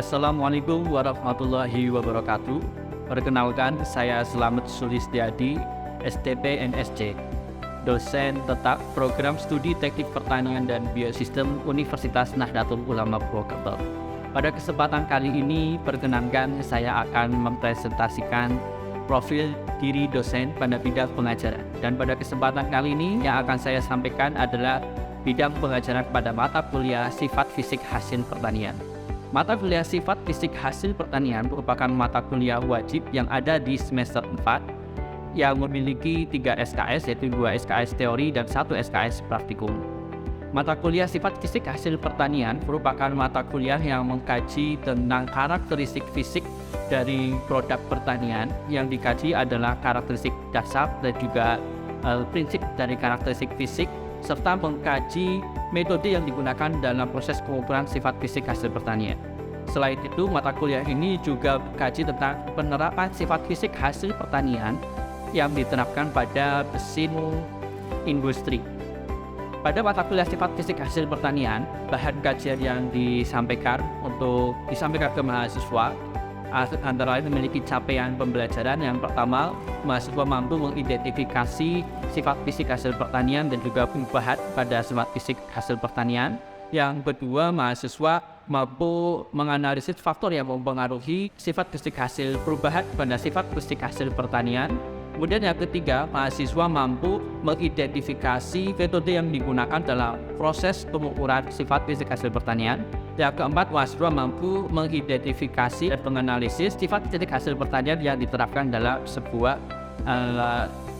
Assalamualaikum warahmatullahi wabarakatuh. Perkenalkan, saya Slamet Sulistiadi, STP MSc, dosen tetap program studi teknik pertanian dan biosistem Universitas Nahdlatul Ulama Purwokerto. Pada kesempatan kali ini, perkenankan saya akan mempresentasikan profil diri dosen pada bidang pengajaran. Dan pada kesempatan kali ini yang akan saya sampaikan adalah bidang pengajaran pada mata kuliah sifat fisik hasil pertanian. Mata kuliah sifat fisik hasil pertanian merupakan mata kuliah wajib yang ada di semester 4 yang memiliki 3 SKS, yaitu 2 SKS teori dan 1 SKS praktikum. Mata kuliah sifat fisik hasil pertanian merupakan mata kuliah yang mengkaji tentang karakteristik fisik dari produk pertanian. Yang dikaji adalah karakteristik dasar dan juga prinsip dari karakteristik fisik, serta mengkaji metode yang digunakan dalam proses pengukuran sifat fisik hasil pertanian. Selain itu, mata kuliah ini juga mengkaji tentang penerapan sifat fisik hasil pertanian yang diterapkan pada mesin industri. Pada mata kuliah sifat fisik hasil pertanian, bahan kajian yang disampaikan ke mahasiswa antara lain memiliki capaian pembelajaran. Yang pertama, mahasiswa mampu mengidentifikasi sifat fisik hasil pertanian dan juga perubahan pada sifat fisik hasil pertanian. Yang kedua, mahasiswa mampu menganalisis faktor yang mempengaruhi sifat fisik hasil perubahan pada sifat fisik hasil pertanian. Kemudian yang ketiga, mahasiswa mampu mengidentifikasi metode yang digunakan dalam proses pengukuran sifat fisik hasil pertanian. Yang keempat, mahasiswa mampu mengidentifikasi dan menganalisis sifat fisik hasil pertanian yang diterapkan dalam sebuah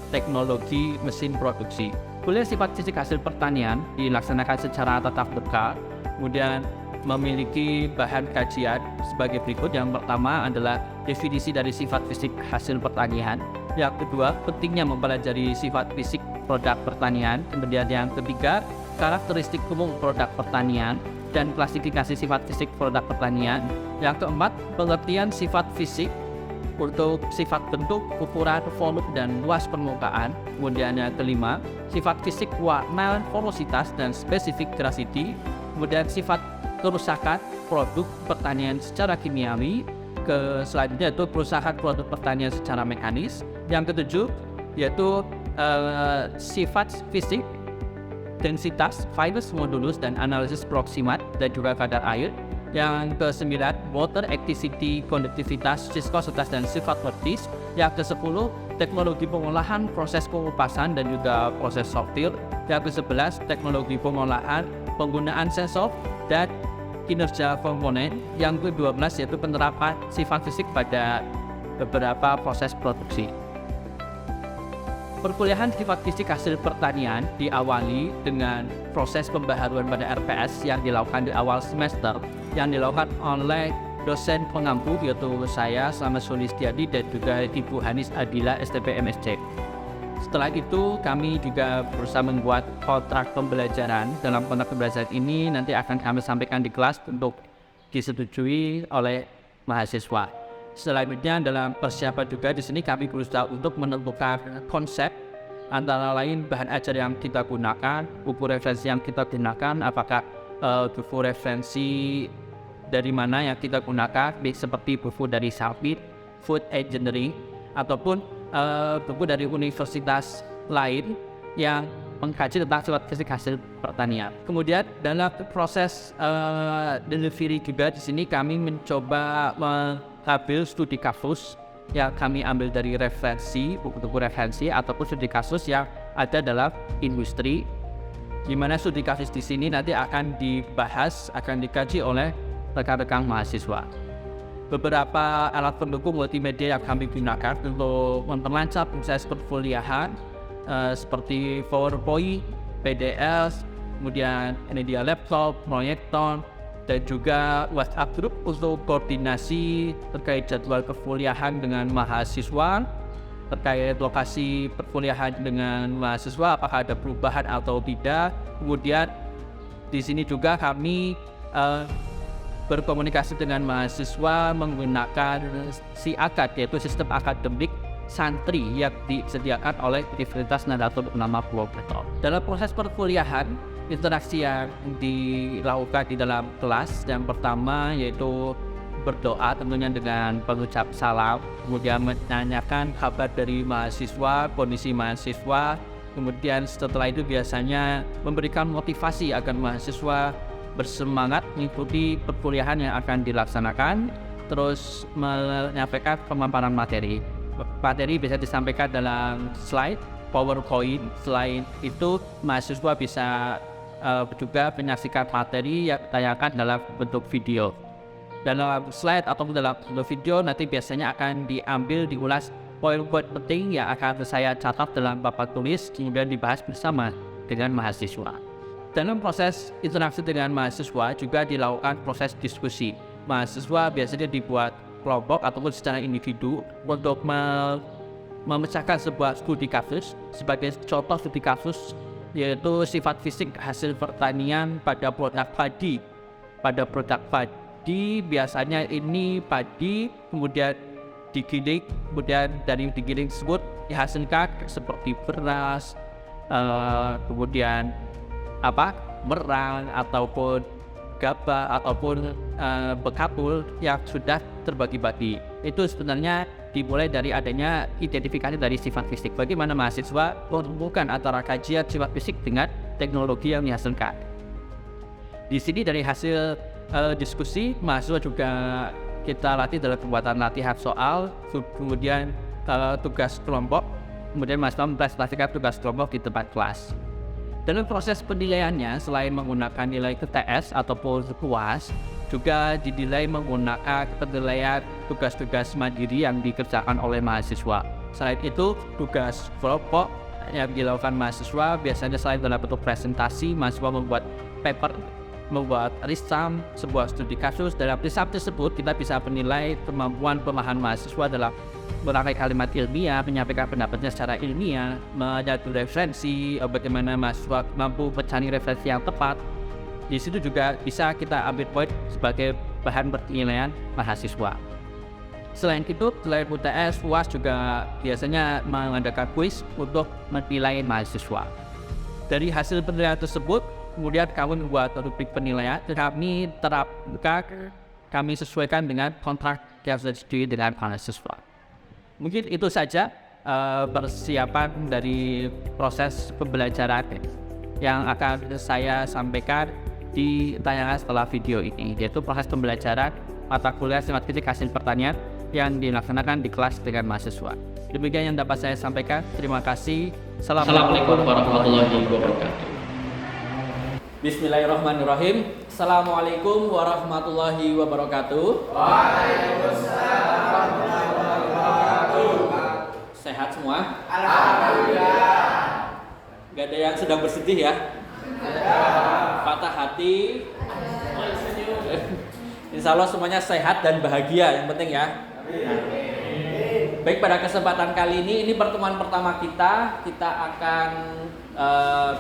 teknologi mesin produksi. Kuliah sifat fisik hasil pertanian dilaksanakan secara tatap muka, kemudian memiliki bahan kajian sebagai berikut. Yang pertama adalah definisi dari sifat fisik hasil pertanian. Yang kedua, pentingnya mempelajari sifat fisik produk pertanian. Kemudian yang ketiga, karakteristik umum produk pertanian dan klasifikasi sifat fisik produk pertanian. Yang keempat, pengertian sifat fisik untuk sifat bentuk, ukuran, volume, dan luas permukaan. Kemudian yang kelima, sifat fisik warna, porositas, dan spesifik grasiti. Kemudian sifat kerusakan produk pertanian secara kimiawi. Selanjutnya itu kerusakan produk pertanian secara mekanis. Yang ketujuh yaitu sifat fisik densitas, finus modulus, dan analisis proximat dan juga kadar air. Yang ke-9, water activity, konduktivitas, viskositas, dan sifat vertis. Yang ke-10, teknologi pengolahan, proses pengupasan, dan juga proses sortir. Yang ke-11, teknologi pengolahan, penggunaan sensor, dan kinerja komponen. Yang ke-12 yaitu penerapan sifat fisik pada beberapa proses produksi. Perkuliahan sifat fisik hasil pertanian diawali dengan proses pembaharuan pada RPS yang dilakukan di awal semester, yang dilakukan oleh dosen pengampu yaitu saya Slamet Sulistiadi dan juga Ibu Hanis Adila, STP MSc. Setelah itu kami juga berusaha membuat kontrak pembelajaran. Dalam kontrak pembelajaran ini nanti akan kami sampaikan di kelas untuk disetujui oleh mahasiswa. Selanjutnya dalam persiapan juga di sini kami berusaha untuk menentukan konsep, antara lain bahan ajar yang kita gunakan, buku referensi yang kita gunakan, apakah buku referensi dari mana yang kita gunakan, seperti buku dari Sapit, Food Engineering, ataupun buku dari universitas lain yang mengkaji tentang sifat fisik hasil pertanian. Kemudian dalam proses delivery juga di sini kami mencoba mengambil studi kasus yang kami ambil dari referensi, buku-buku referensi ataupun studi kasus yang ada dalam industri, di mana studi kasus di sini nanti akan dibahas, akan dikaji oleh rekan-rekan mahasiswa. Beberapa alat pendukung multimedia yang kami gunakan untuk memperlancar proses perkuliahan seperti PowerPoint, PDF, kemudian media laptop, proyektor, dan juga WhatsApp group untuk koordinasi terkait jadwal perkuliahan dengan mahasiswa, terkait lokasi perkuliahan dengan mahasiswa, apakah ada perubahan atau tidak. Kemudian di sini juga kami berkomunikasi dengan mahasiswa menggunakan SIAKAD, yaitu sistem akademik santri yang disediakan oleh Universitas Nahdlatul Ulama Purwokerto. Dalam proses perkuliahan, interaksi yang dilakukan di dalam kelas yang pertama yaitu berdoa tentunya dengan pengucap salam, kemudian menanyakan kabar dari mahasiswa, kondisi mahasiswa, kemudian setelah itu biasanya memberikan motivasi agar mahasiswa bersemangat mengikuti perkuliahan yang akan dilaksanakan, terus menyampaikan pemaparan materi. Materi bisa disampaikan dalam slide, PowerPoint. Selain itu, mahasiswa bisa juga menyaksikan materi yang ditanyakan dalam bentuk video. Dalam slide atau dalam bentuk video nanti biasanya akan diulas poin-poin penting yang akan saya catat dalam papan tulis, kemudian dibahas bersama dengan mahasiswa. Dalam proses interaksi dengan mahasiswa juga dilakukan proses diskusi. Mahasiswa biasanya dibuat kelompok ataupun secara individu untuk memecahkan sebuah studi kasus. Sebagai contoh studi kasus yaitu sifat fisik hasil pertanian pada produk padi. Pada produk padi biasanya ini padi kemudian digiling, kemudian dari digiling tersebut dihasilkan seperti beras, kemudian merang ataupun gabah ataupun bekatul yang sudah terbagi-bagi. Itu sebenarnya dimulai dari adanya identifikasi dari sifat fisik. Bagaimana mahasiswa menghubungkan antara kajian sifat fisik dengan teknologi yang dihasilkan. Di sini dari hasil diskusi, mahasiswa juga kita latih dalam pembuatan latihan soal, kemudian tugas kelompok, kemudian mahasiswa mempresentasikan tugas kelompok di tempat kelas. Dalam proses penilaiannya, selain menggunakan nilai TTS ataupun UAS, juga dinilai menggunakan penilaian tugas-tugas mandiri yang dikerjakan oleh mahasiswa. Selain itu, tugas kelompok yang dilakukan mahasiswa biasanya selain dalam bentuk presentasi, mahasiswa membuat paper, membuat risam sebuah studi kasus. Dalam risam tersebut kita bisa menilai kemampuan pemahaman mahasiswa dalam merangkai kalimat ilmiah, menyampaikan pendapatnya secara ilmiah, menyatu referensi, bagaimana mahasiswa mampu mencari referensi yang tepat. Di situ juga bisa kita ambil poin sebagai bahan penilaian mahasiswa. Selain itu, selain UTS, UAS juga biasanya mengadakan kuis untuk menilai mahasiswa. Dari hasil penilaian tersebut, kemudian kami membuat rubrik penilaian, kami sesuaikan dengan kontrak yang sudah disetujui dengan mahasiswa. Mungkin itu saja persiapan dari proses pembelajaran yang akan saya sampaikan di tayangan setelah video ini, yaitu proses pembelajaran mata kuliah sifat fisik hasil pertanian yang dilaksanakan di kelas dengan mahasiswa. Demikian yang dapat saya sampaikan. Terima kasih. Assalamualaikum warahmatullahi wabarakatuh. Bismillahirrahmanirrahim. Assalamualaikum warahmatullahi wabarakatuh. Waalaikumsalam warahmatullahi wabarakatuh. Sehat semua? Alhamdulillah. Gak ada yang sedang bersedih ya? Patah hati. Insya Allah semuanya sehat dan bahagia, yang penting ya. Baik, pada kesempatan kali ini pertemuan pertama kita akan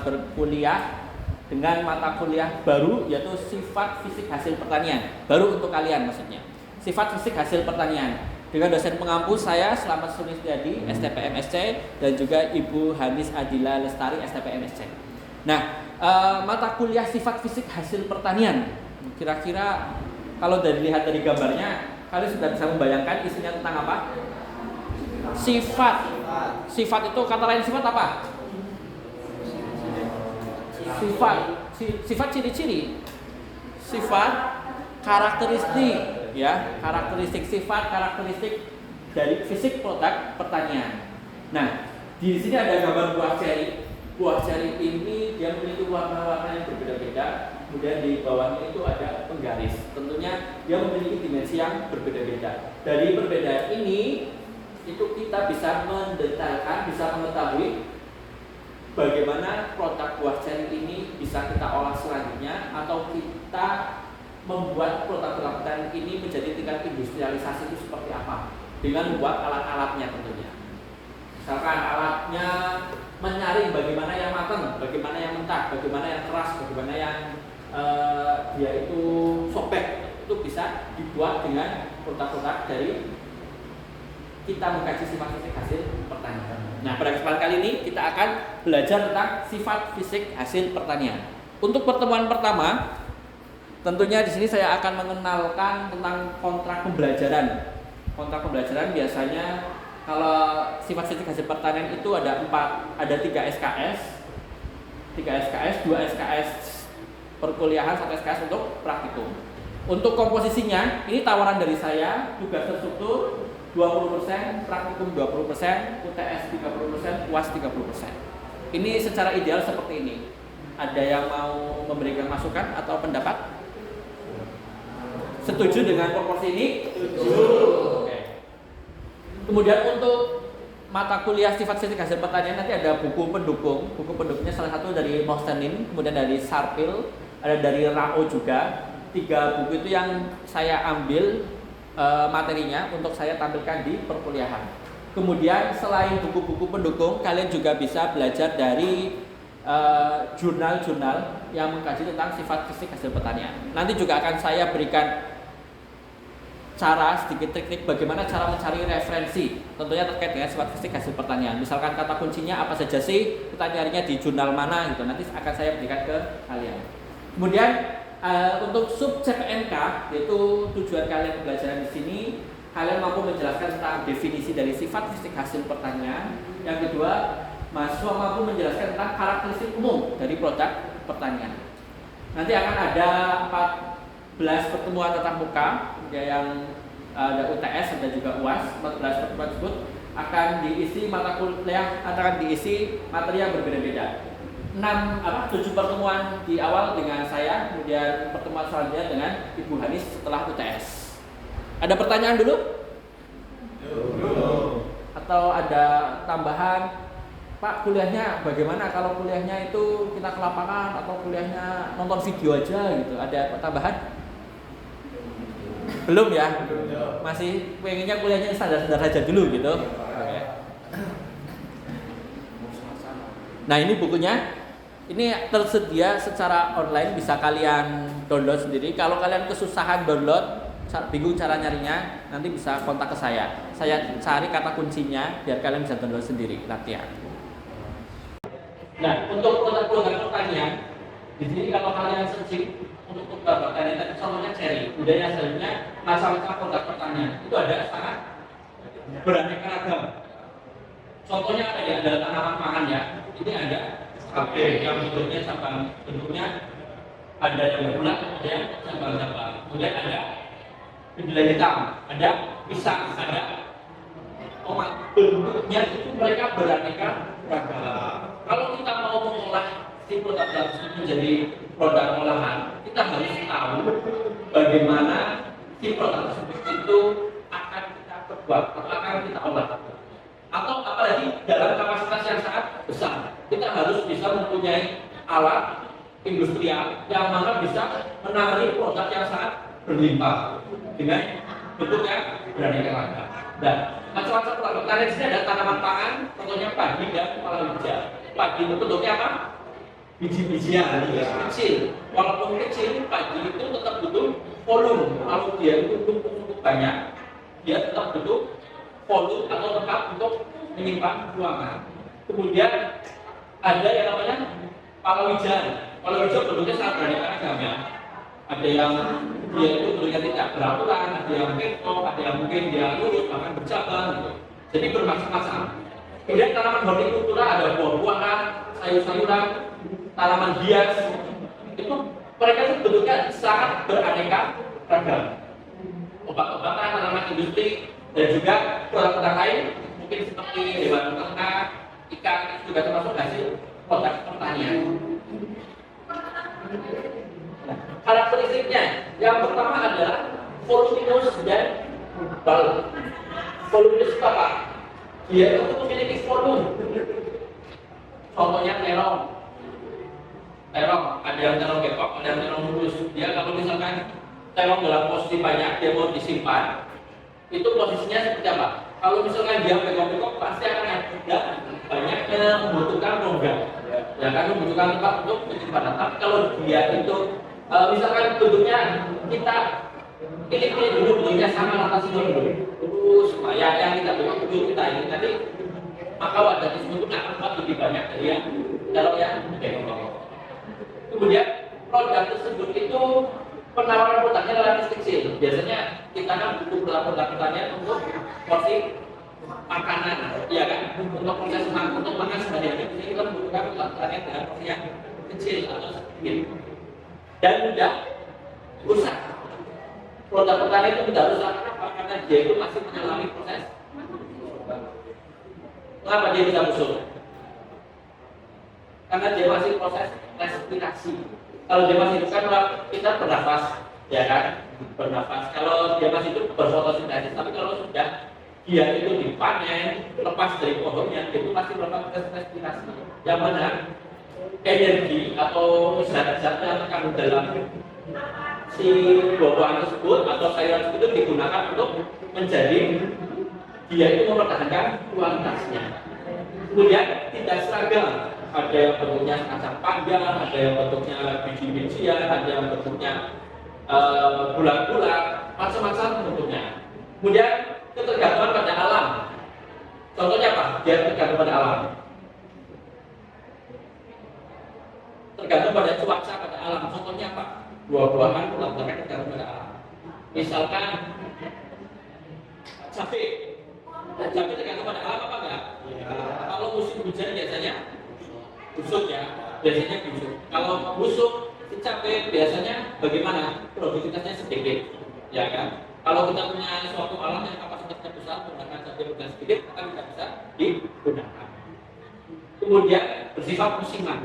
berkuliah dengan mata kuliah baru, yaitu sifat fisik hasil pertanian. Baru untuk kalian maksudnya. Sifat fisik hasil pertanian. Dengan dosen pengampu saya Slamet Sulistiadi, STPMSC, dan juga Ibu Hanis Adila Lestari, STPMSC. Nah, mata kuliah sifat fisik hasil pertanian. Kira-kira kalau dilihat dari gambarnya, kalian sudah bisa membayangkan isinya tentang apa? Sifat. Sifat itu kata lain sifat apa? Sifat ciri-ciri, sifat karakteristik, ya, karakteristik sifat, karakteristik dari fisik produk pertanian. Nah, di sini ada gambar buah ceri. Buah ceri ini dia memiliki warna-warna yang berbeda-beda. Kemudian di bawahnya itu ada penggaris. Tentunya dia memiliki dimensi yang berbeda-beda. Dari perbedaan ini, itu kita bisa mendetailkan, bisa mengetahui bagaimana produk buah ceri ini bisa kita olah selanjutnya, atau kita membuat produk pertanian ini menjadi tingkat industrialisasi itu seperti apa, dengan membuat alat-alatnya tentunya. Misalkan alatnya menyaring bagaimana yang matang, bagaimana yang mentah, bagaimana yang keras, bagaimana yang dia itu sobek, itu bisa dibuat dengan produk-produk dari kita mengkaji sifat fisik hasil pertanian. Nah, pada kesempatan kali ini kita akan belajar tentang sifat fisik hasil pertanian. Untuk pertemuan pertama, Tentunya di sini saya akan mengenalkan tentang kontrak pembelajaran. Kontrak pembelajaran biasanya kalau sifat statistik hasil pertanian itu ada 3 SKS, 2 SKS perkuliahan, 1 SKS untuk praktikum. Untuk komposisinya, ini tawaran dari saya, tugas terstruktur 20%, praktikum 20%, UTS 30%, UAS 30%. Ini secara ideal seperti ini. Ada yang mau memberikan masukan atau pendapat? Setuju dengan proporsi ini? Setuju. Oke. Kemudian untuk mata kuliah sifat statistik hasil pertanian nanti ada buku pendukung. Buku pendukungnya salah satu dari Mostenin, kemudian dari Sarpil, ada dari Rao juga. 3 buku itu yang saya ambil materinya untuk saya tampilkan di perkuliahan. Kemudian selain buku-buku pendukung, kalian juga bisa belajar dari jurnal-jurnal yang mengkaji tentang sifat statistik hasil pertanian. Nanti juga akan saya berikan sedikit trik-trik bagaimana cara mencari referensi, tentunya terkait dengan sifat statistik hasil pertanian. Misalkan kata kuncinya apa saja sih, kita nyarinya di jurnal mana gitu. Nanti akan saya berikan ke kalian. Kemudian untuk sub CPNK, yaitu tujuan kalian pembelajaran di sini, kalian mampu menjelaskan tentang definisi dari sifat statistik hasil pertanian. Yang kedua, mahasiswa mampu menjelaskan tentang karakteristik umum dari produk pertanian. Nanti akan ada 14 pertemuan tatap muka, yang ada UTS, ada juga UAS. 14 pertemuan tersebut akan diisi mata kuliah, akan diisi materi yang berbeda-beda. 7 pertemuan di awal dengan saya, kemudian pertemuan selanjutnya dengan Ibu Hanis setelah UTS. Ada pertanyaan dulu? Atau ada tambahan? Pak, kuliahnya bagaimana? Kalau kuliahnya itu kita ke lapangan atau kuliahnya nonton video aja gitu? Ada tambahan? Belum ya? Masih pengennya kuliahnya standar-standar saja dulu gitu. Oke. Nah, ini bukunya. Ini tersedia secara online, bisa kalian download sendiri. Kalau kalian kesusahan download, bingung cara nyarinya, nanti bisa kontak ke saya. Saya cari kata kuncinya biar kalian bisa download sendiri latihan. Nah, untuk program pertanian, di sini kalau kalian searching untuk program pertanian, tadi contohnya cherry, budaya selanjutnya masalah produk pertanian itu ada sangat beraneka ragam. Contohnya apa ya? Ada tanaman pangan ya. Ini ada kafe yang bentuknya cabang, bentuknya ada yang bulat, ada yang cabang-cabang. Kemudian ada kedelai hitam, ada pisang, ada tomat. Bentuknya itu mereka beraneka ragam. Kalau kita mau mengolah si produk tersebut menjadi produk olahan, kita harus tahu bagaimana si produk tersebut itu akan kita perbuat atau akan kita olah. Atau apalagi dalam kapasitas yang sangat besar, kita harus bisa mempunyai alat industrial yang mana bisa menangani produk yang sangat berlimpah dengan bentuk yang beraneka ragam. Dan macam-macam produk pertanian di sini ada tanaman pangan, contohnya padi dan palawija. Padi itu bentuknya apa? Biji-bijian kecil. Walaupun kecil, padi itu tetap butuh volume. Kalau dia itu cukup banyak, dia tetap butuh volume atau tempat untuk menyimpan ruangan. Kemudian ada yang namanya palawija. Palawija bentuknya sangat beraneka ragam ya. Ada yang dia itu bentuknya tidak beraturan, ada yang ketok, ada yang mungkin dia lurus bahkan bercabang gitu. Jadi bermacam-macam. Kemudian tanaman hortikultura ada buah-buahan, sayur-sayuran, tanaman hias. Itu mereka itu bentuknya sangat beraneka ragam. Obat-obatan, tanaman industri, dan juga produk-produk lain mungkin seperti hewan ternak, ikan, itu juga termasuk hasil produk pertanian. Nah, karakteristiknya yang pertama adalah voluminous dan bulk. Voluminous apa? Dia itu memiliki volume. Contohnya terong. Terong, ada yang terong kepok, ada yang terong mulus. Dia kalau misalkan terong dalam posisi banyak, dia mau disimpan, itu posisinya seperti apa? Kalau misalkan dia pekok-pekok, pasti akan ada banyaknya membutuhkan rongga, ya kan, membutuhkan tempat untuk penyimpanan. Tapi kalau dia itu misalkan bentuknya kita pilih dulu bentuknya sama rata semua dulu, supaya yang tidak betul kita ini nanti maka wadah tersebut akan lebih banyak dari yang kalau yang pekok-pekok. Kemudian produk tersebut itu penawaran produknya relatif kecil. Biasanya kita kan butuh produk pertanian untuk porsi makanan, ya kan? Untuk proses untuk makan sehari-hari kita membutuhkan produk pertanian dengan porsi yang kecil atau sedikit dan mudah rusak. Produk pertanian itu mudah rusak karena dia itu masih mengalami proses. Kenapa dia bisa busuk? Karena dia masih proses respirasi. Kalau dia masih hidup kan kita bernafas, ya kan? Bernafas. Kalau dia masih hidup berfotosintesis. Tapi kalau sudah dia itu dipanen, lepas dari pohonnya, itu masih melakukan proses respirasi. Yang mana energi atau zat-zat yang terkandung dalam si buah-buahan tersebut atau sayuran tersebut digunakan untuk menjadi dia itu mempertahankan kualitasnya. Kemudian tidak seragam. Ada yang bentuknya kacang panjang, ada yang bentuknya biji-bijian, ada yang bentuknya bulat-bulat, macam-macam bentuknya. Kemudian ketergantungan pada alam. Contohnya apa? Dia tergantung pada alam. Tergantung pada cuaca pada alam. Contohnya apa? Buah-buahan mereka tergantung pada alam. Misalkan cabai. Cabai tergantung pada alam apa enggak? Ya. Kalau musim hujan biasanya busuk ya, biasanya busuk. Kalau busuk si cabai biasanya bagaimana? Produktivitasnya sedikit, ya kan? Kalau kita punya suatu alam yang kapasitasnya besar, menggunakan cabai bukan sedikit, maka tidak bisa digunakan. Kemudian bersifat musiman.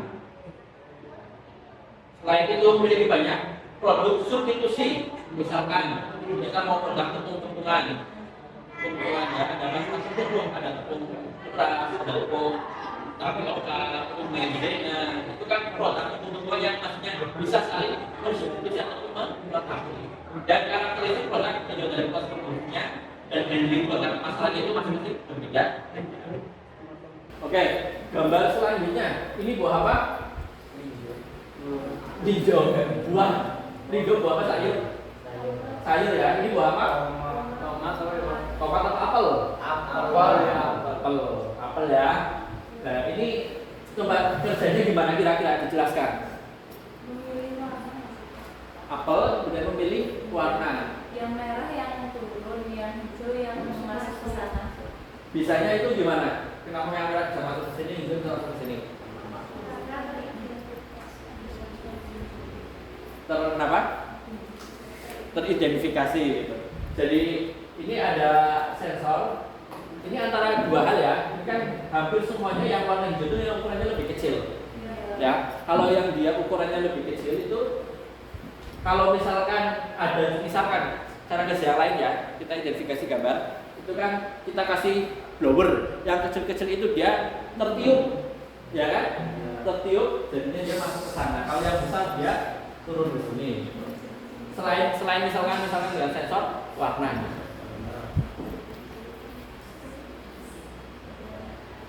Selain itu memiliki banyak produk substitusi. Misalkan kita mau produk tepung-tepungan, ya, ada macam tepung, ada tepung beras, ada tepung tapioka, tepung maizena, itu kan produk tepung-tepungan yang maksudnya bisa sekali mensubstitusi atau melengkapi. Dan karakteristik produk tujuan dari proses produksinya dan handling produk masalahnya itu masing-masing berbeda. Oke, gambar selanjutnya ini buah apa? Hijau, buah. Hijau buah apa sayur? Sayur ya. Ini buah apa? Tomat atau apel? Apel ya. Apel ya. Nah ini coba kerjanya gimana kira-kira dijelaskan? Apel kemudian memilih warna. Yang merah yang turun, yang hijau yang masuk ke sana. Bisanya itu gimana? Kenapa yang merah bisa masuk ke sini, hijau bisa masuk ke sini? Kenapa? Teridentifikasi gitu. Jadi ini ada sensor. Ini antara dua hal ya. Ini kan hampir semuanya yang warna hijau itu yang ukurannya lebih kecil. Ya, kalau yang dia ukurannya lebih kecil itu, kalau misalkan ada, misalkan cara kerja lain ya, kita identifikasi gambar. Itu kan kita kasih blower. Yang kecil-kecil itu dia tertiup, ya kan? Tertiup, jadinya dia masuk ke sana. Kalau yang besar dia turun di sini. Selain misalkan dengan sensor warna.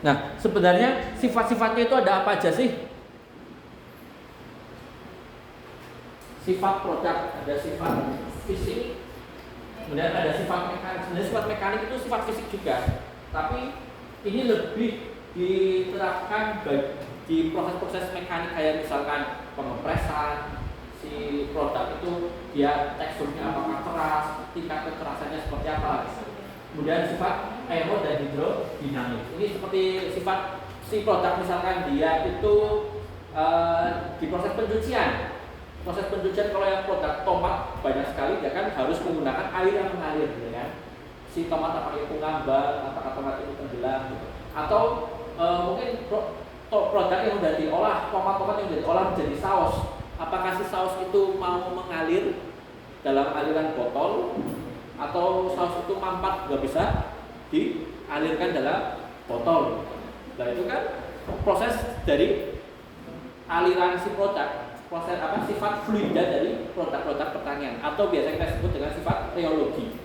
Nah, sebenarnya sifat-sifatnya itu ada apa aja sih? Sifat produk, ada sifat fisik, kemudian ada sifat mekanik. Sebenarnya sifat mekanik itu sifat fisik juga, tapi ini lebih diterapkan di proses-proses mekanik kayak misalkan pengepresan. Si produk itu dia teksturnya apakah keras, tingkat kekerasannya seperti apa. Kemudian sifat aero dan hidrodinamis. Ini seperti sifat si produk misalkan dia itu di proses pencucian. Proses pencucian kalau yang produk tomat banyak sekali dia kan harus menggunakan air yang mengalir, ya kan? Si tomat apakah itu ngambang, apakah tomat itu tenggelam, gitu. Atau mungkin produk yang sudah diolah, tomat-tomat yang sudah diolah menjadi saus. Apakah si saus itu mau mengalir dalam aliran botol atau saus itu mampat nggak bisa dialirkan dalam botol? Nah itu kan proses dari aliran si produk, proses apa sifat fluida dari produk-produk pertanian atau biasa kita sebut dengan sifat reologi.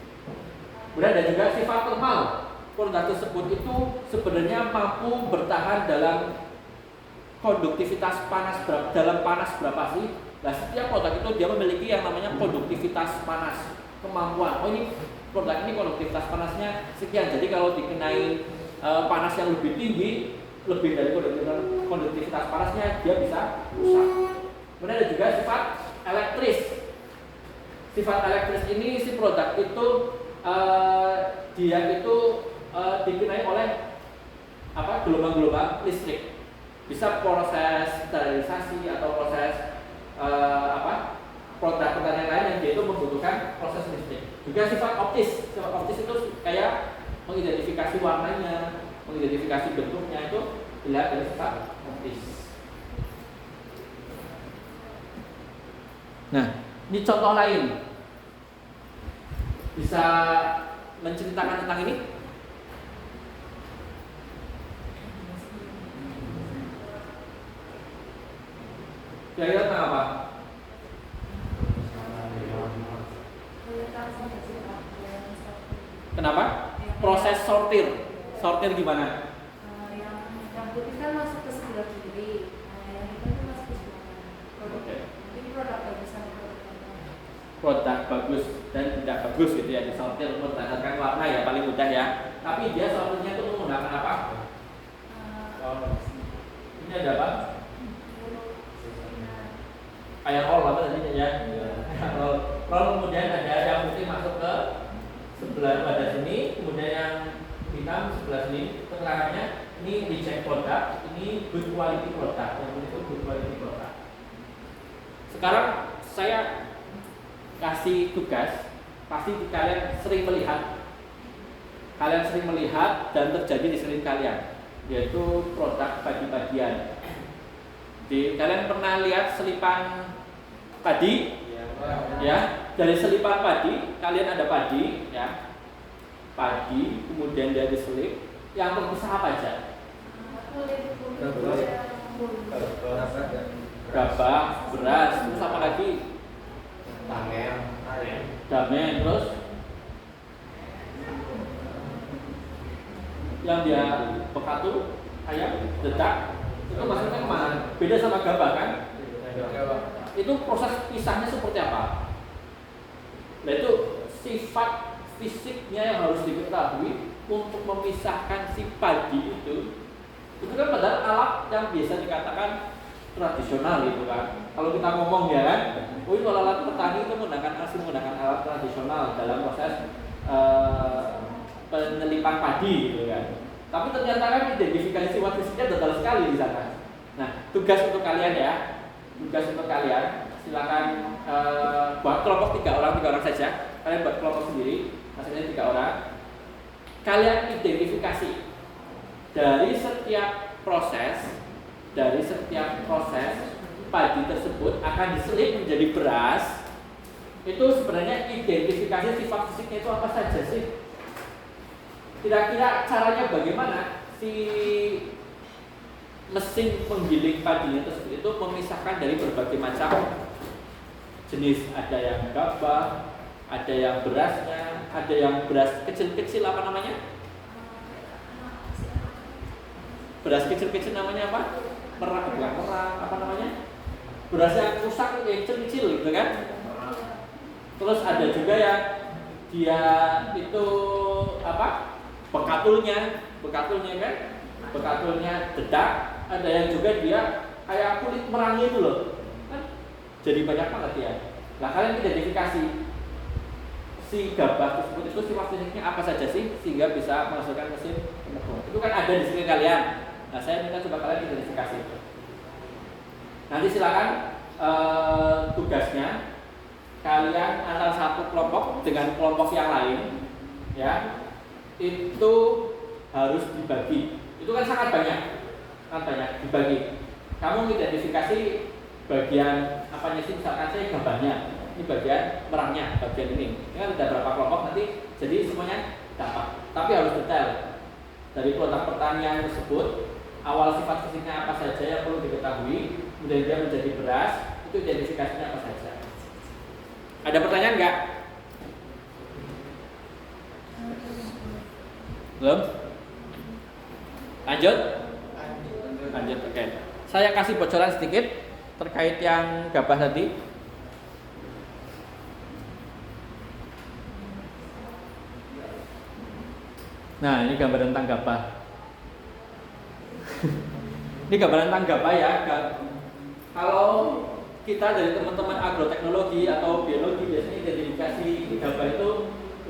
Kemudian ada juga sifat thermal. Produk tersebut itu sebenarnya mampu bertahan dalam konduktivitas panas dalam panas berapa sih? Nah, setiap produk itu dia memiliki yang namanya konduktivitas panas, kemampuan. Oh ini produk ini konduktivitas panasnya sekian. Jadi kalau dikenai panas yang lebih tinggi, lebih dari konduktivitas panasnya dia bisa rusak. Kemudian ada juga sifat elektris. sifat elektris ini si produk itu dia itu dikenai oleh gelombang-gelombang listrik. Bisa proses sterilisasi atau proses produk pertanian lain yang dia itu membutuhkan proses listrik. Juga sifat optis itu kayak mengidentifikasi warnanya, mengidentifikasi bentuknya itu dilihat dari sifat optis. Nah, ini contoh lain. Bisa menceritakan tentang ini? Kira-kira tentang apa? Kenapa? Proses sortir. Sortir gimana? Yang putih kan masuk ke sebelah kiri, yang hitam itu masuk ke sebelah kanan. Oke. Jadi produk bagus sama produk apa? Produk bagus dan tidak bagus gitu ya, disortir berdasarkan warna ya, paling mudah ya. Tapi dia sortirnya itu menggunakan apa? Ini ada apa? Kayak roll apa tadi ya? Roll kemudian ada yang putih masuk ke sebelah pada sini, kemudian yang hitam sebelah sini. Keterangannya ini reject product, ini good quality product, yang itu good quality product. Sekarang saya kasih tugas, pasti kalian sering melihat dan terjadi di sekeliling kalian, yaitu produk padi-padian. Kalian pernah lihat selipan padi? Ya, dari selipan padi kalian ada padi, ya, padi, kemudian dia diselip. Yang terpisah apa aja? Gabah, beras, terus apa lagi? Damen, terus yang dia bekatu, ayam, dedak, itu maksudnya kemana? Beda sama gabah kan? Itu proses pisahnya seperti apa? Nah itu sifat fisiknya yang harus diketahui untuk memisahkan si padi itu kan padahal alat yang biasa dikatakan tradisional gitu kan. Kalau kita ngomong ya kan, kalau alat petani itu masih menggunakan alat tradisional dalam proses penyelipan padi gitu kan. Tapi ternyata kan identifikasi sifat fisiknya detail sekali di sana. Nah, tugas untuk kalian ya. Silakan buat kelompok 3 orang saja. Kalian buat kelompok sendiri, maksudnya 3 orang. Kalian identifikasi dari setiap proses padi tersebut akan diselip menjadi beras. Itu sebenarnya identifikasi sifat fisiknya itu apa saja sih? Kira-kira caranya bagaimana si mesin penggiling padinya tersebut itu memisahkan dari berbagai macam jenis, ada yang gabah, ada yang berasnya, ada yang beras kecil-kecil apa namanya? Beras kecil-kecil namanya apa? Merah, apa namanya? Beras yang rusak yang kecil-kecil gitu kan? Terus ada juga yang dia itu apa? Bekatulnya kan? Bekatulnya dedak. Ada yang juga dia kayak kulit merangnya itu loh, kan? Jadi banyak banget ya. Nah kalian identifikasi si gabah tersebut itu sifat fisiknya apa saja sih sehingga bisa menghasilkan mesin penepung. Itu kan ada di sini kalian. Nah saya minta coba kalian identifikasi. Nanti silakan tugasnya kalian antara satu kelompok dengan kelompok yang lain, ya, itu harus dibagi. Itu kan sangat banyak dibagi. Kamu identifikasi bagian apanya sih, misalkan saya gambarnya, ini bagian merangnya, bagian ini kan ada berapa kelompok nanti, jadi semuanya dapat. Tapi harus detail dari produk pertanian tersebut, awal sifat fisiknya apa saja yang perlu diketahui, kemudian dia menjadi beras, itu identifikasinya apa saja. Ada pertanyaan nggak? Belum? Lanjut, oke. Saya kasih bocoran sedikit terkait yang gabah tadi. Nah, ini gambar tentang gabah. Ini gambar tentang gabah ya. Kalau kita dari teman-teman agroteknologi atau biologi biasanya identifikasi gabah itu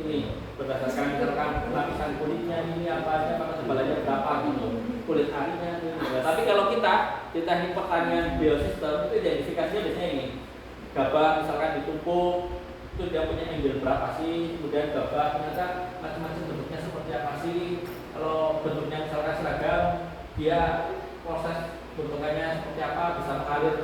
ini berdasarkan misalkan lapisan kulitnya ini apa aja, maka tebalannya berapa gitu, kulit arinya gitu. Nah, tapi kalau kita di teknik pertanian biosistem itu identifikasinya biasanya ini gabah misalkan ditumpuk itu dia punya angle berapa sih, kemudian gabah ternyata macam-macam bentuknya seperti apa sih, kalau bentuknya misalkan seragam dia proses bentukannya seperti apa, bisa mengalir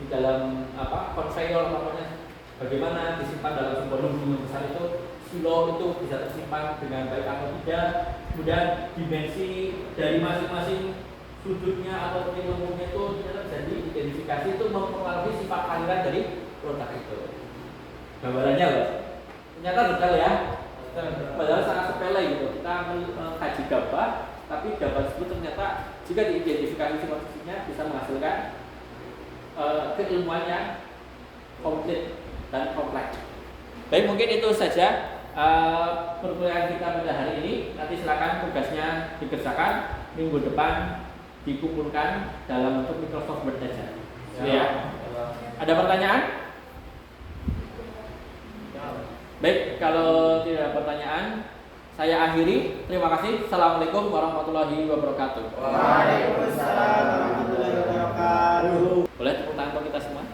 di dalam konveyor namanya, bagaimana disimpan dalam sebuah lumbung yang besar itu, silo itu bisa tersimpan dengan baik atau tidak, kemudian dimensi dari masing-masing sudutnya atau titik lumbungnya itu ternyata bisa diidentifikasi, itu mempengaruhi sifat aliran dari produk itu. Gambarannya loh, ternyata detail ya, padahal sangat sepele gitu, kita mengkaji gabah, tapi gabah tersebut ternyata jika diidentifikasi sifat-sifatnya bisa menghasilkan keilmuan yang komplit dan kompleks. Baik, mungkin itu saja perkuliahan kita pada hari ini. Nanti silakan tugasnya dikerjakan, minggu depan dikumpulkan dalam bentuk Microsoft Word saja. Ya. Ada pertanyaan? Baik, kalau tidak ada pertanyaan, saya akhiri. Terima kasih. Assalamualaikum warahmatullahi wabarakatuh. Waalaikumsalam warahmatullahi wabarakatuh. Boleh tepuk tangan untuk kita semua?